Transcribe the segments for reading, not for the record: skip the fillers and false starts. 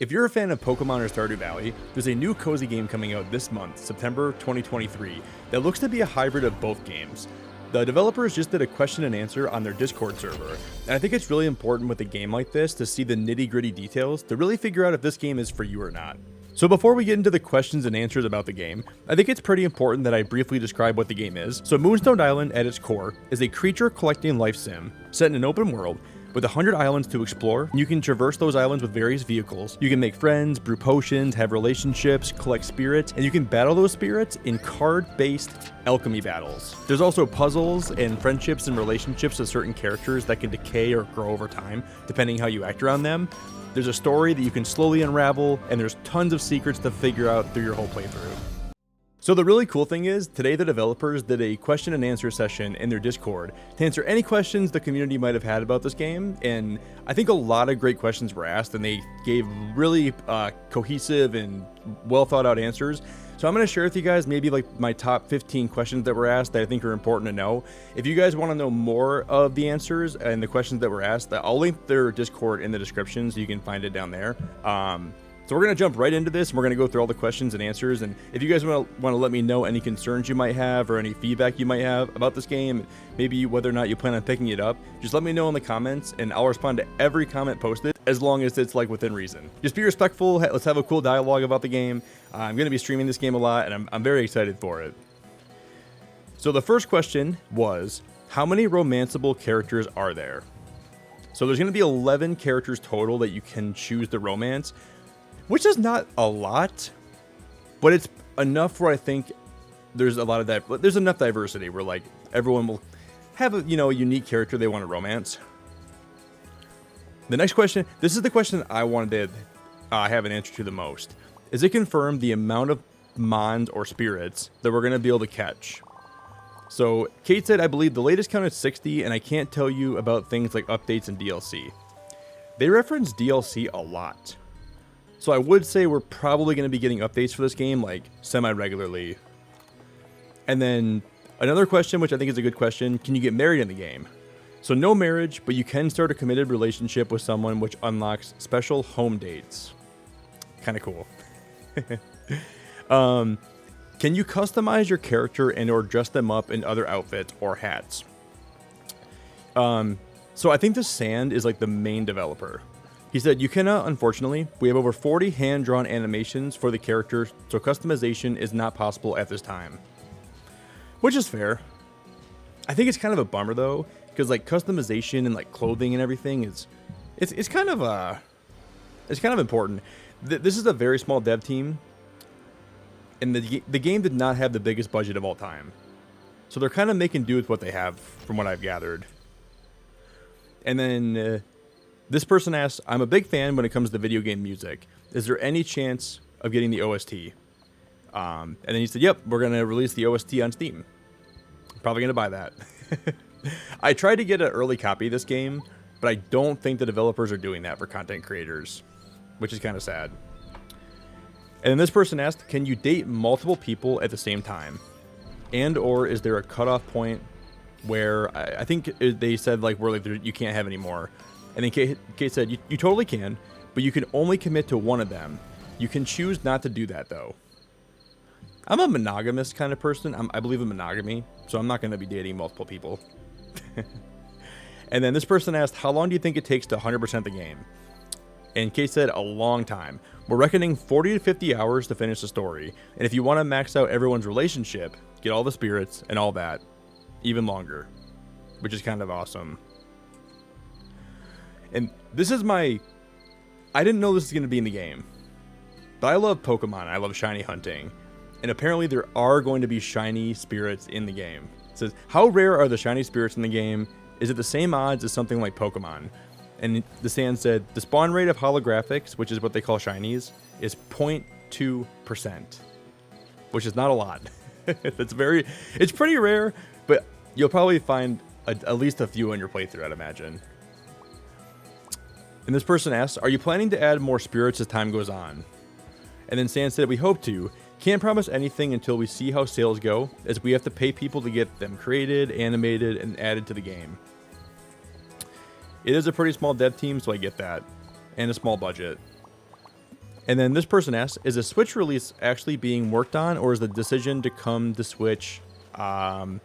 If you're a fan of Pokemon or Stardew Valley, there's a new cozy game coming out this month, September 2023, that looks to be a hybrid of both games. The developers just did a question and answer on their Discord server, and I think it's really important with a game like this to see the nitty-gritty details to really figure out if this game is for you or not. So before we get into the questions and answers about the game, I think it's pretty important that I briefly describe what the game is. So Moonstone Island at its core is a creature collecting life sim set in an open world with 100 islands to explore. You can traverse those islands with various vehicles. You can make friends, brew potions, have relationships, collect spirits, and you can battle those spirits in card-based alchemy battles. There's also puzzles and friendships and relationships with certain characters that can decay or grow over time, depending how you act around them. There's a story that you can slowly unravel, and there's tons of secrets to figure out through your whole playthrough. So the really cool thing is, today the developers did a question and answer session in their Discord to answer any questions the community might have had about this game, and I think a lot of great questions were asked, and they gave really cohesive and well thought out answers. So I'm going to share with you guys maybe like my top 15 questions that were asked that I think are important to know. If you guys want to know more of the answers and the questions that were asked, I'll link their Discord in the description so you can find it down there. So we're going to jump right into this, and we're going to go through all the questions and answers, and if you guys want to let me know any concerns you might have or any feedback you might have about this game, maybe whether or not you plan on picking it up, just let me know in the comments, and I'll respond to every comment posted as long as it's like within reason. Just be respectful, let's have a cool dialogue about the game. I'm going to be streaming this game a lot, and I'm very excited for it. So the first question was, how many romanceable characters are there? So there's going to be 11 characters total that you can choose to romance, which is not a lot, but it's enough where I think there's a lot of that. There's enough diversity where like everyone will have a unique character they want to romance. The next question, this is the question I wanted to have an answer to the most. Is it confirmed the amount of mons or spirits that we're going to be able to catch? So Kate said, I believe the latest count is 60, and I can't tell you about things like updates and DLC. They reference DLC a lot. So I would say we're probably going to be getting updates for this game like semi-regularly. And then another question, which I think is a good question, can you get married in the game? So no marriage, but you can start a committed relationship with someone, which unlocks special home dates. Kind of cool. Can you customize your character and or dress them up in other outfits or hats? So I think the Sand is like the main developer. He said, you cannot, unfortunately. We have over 40 hand-drawn animations for the characters, so customization is not possible at this time. Which is fair. I think it's kind of a bummer, though, because like customization and like clothing and everything is, it's kind of important. This is a very small dev team, and the game did not have the biggest budget of all time. So they're kind of making do with what they have, from what I've gathered. And then this person asks, I'm a big fan when it comes to video game music. Is there any chance of getting the OST? And then he said, yep, we're going to release the OST on Steam. Probably going to buy that. I tried to get an early copy of this game, but I don't think the developers are doing that for content creators, which is kind of sad. And then this person asked, can you date multiple people at the same time? And or is there a cutoff point where I think they said like where like you can't have any more? And then Kate said, you totally can, but you can only commit to one of them. You can choose not to do that, though. I'm a monogamous kind of person. I believe in monogamy, so I'm not going to be dating multiple people. And then this person asked, how long do you think it takes to 100% the game? And Kate said, a long time. We're reckoning 40 to 50 hours to finish the story. And if you want to max out everyone's relationship, get all the spirits and all that, even longer, which is kind of awesome. And this is I didn't know this was going to be in the game, but I love Pokemon. I love shiny hunting. And apparently there are going to be shiny spirits in the game. It says, how rare are the shiny spirits in the game? Is it the same odds as something like Pokemon? And the Sand said, the spawn rate of holographics, which is what they call shinies, is 0.2%, which is not a lot. It's pretty rare, but you'll probably find at least a few in your playthrough, I'd imagine. And this person asks, are you planning to add more spirits as time goes on? And then Sand said, we hope to. Can't promise anything until we see how sales go, as we have to pay people to get them created, animated, and added to the game. It is a pretty small dev team, so I get that. And a small budget. And then this person asks, is a Switch release actually being worked on, or is the decision to come to Switch, did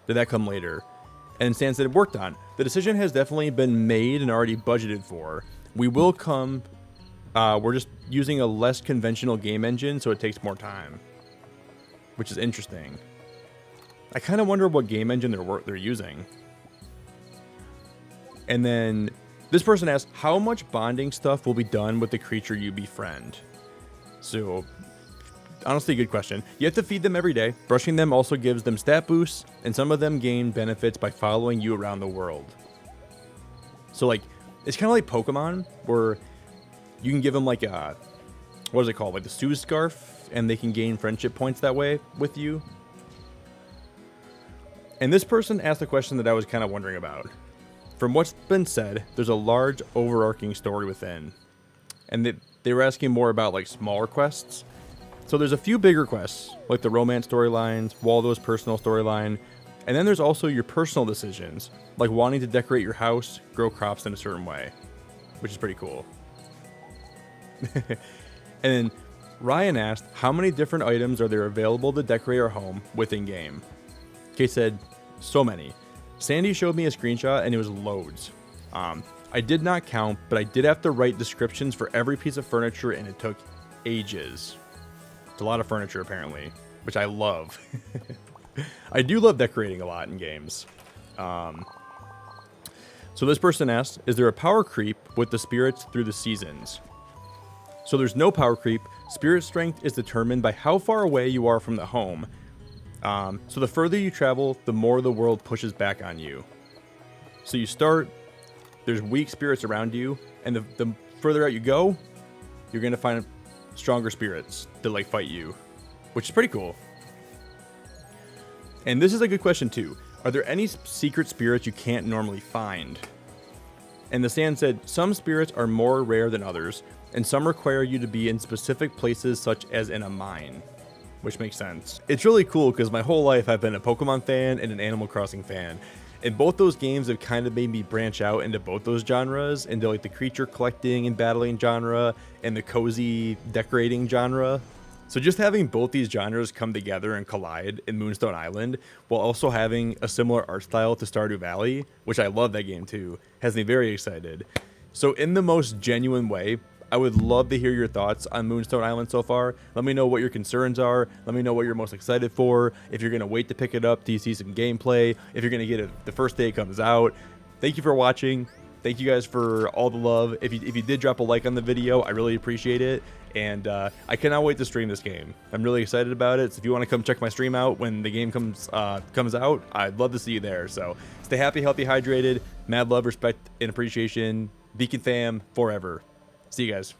that come later? And Stan said, worked on. The decision has definitely been made and already budgeted for. We will come, we're just using a less conventional game engine, so it takes more time, which is interesting. I kind of wonder what game engine they're using. And then this person asks, how much bonding stuff will be done with the creature you befriend? So, honestly, good question. You have to feed them every day. Brushing them also gives them stat boosts, and some of them gain benefits by following you around the world. So, like, it's kind of like Pokemon, where you can give them, like, a, what is it called? Like the Sue Scarf, and they can gain friendship points that way with you. And this person asked a question that I was kind of wondering about. From what's been said, there's a large overarching story within. And they were asking more about like smaller quests. So there's a few bigger quests, like the romance storylines, Waldo's personal storyline, and then there's also your personal decisions, like wanting to decorate your house, grow crops in a certain way, which is pretty cool. And then Ryan asked, how many different items are there available to decorate our home within game? Kay said, so many. Sandy showed me a screenshot and it was loads. I did not count, but I did have to write descriptions for every piece of furniture and it took ages. It's a lot of furniture apparently, which I love. I do love decorating a lot in games. So this person asked, is there a power creep with the spirits through the seasons? So there's no power creep. Spirit strength is determined by how far away you are from the home. So the further you travel, the more the world pushes back on you. So you start, there's weak spirits around you, and the further out you go, you're going to find stronger spirits to like fight you, which is pretty cool. And this is a good question too. Are there any secret spirits you can't normally find? And the Sand said, some spirits are more rare than others, and some require you to be in specific places such as in a mine. Which makes sense. It's really cool because my whole life I've been a Pokemon fan and an Animal Crossing fan. And both those games have kind of made me branch out into both those genres, into like the creature collecting and battling genre and the cozy decorating genre. So just having both these genres come together and collide in Moonstone Island, while also having a similar art style to Stardew Valley, which I love that game too, has me very excited. So in the most genuine way, I would love to hear your thoughts on Moonstone Island so far. Let me know what your concerns are. Let me know what you're most excited for. If you're going to wait to pick it up, do you see some gameplay? If you're going to get it the first day it comes out. Thank you for watching. Thank you guys for all the love. If you did drop a like on the video, I really appreciate it. And I cannot wait to stream this game. I'm really excited about it. So if you want to come check my stream out when the game comes out, I'd love to see you there. So stay happy, healthy, hydrated. Mad love, respect, and appreciation. Beacon fam forever. See you guys.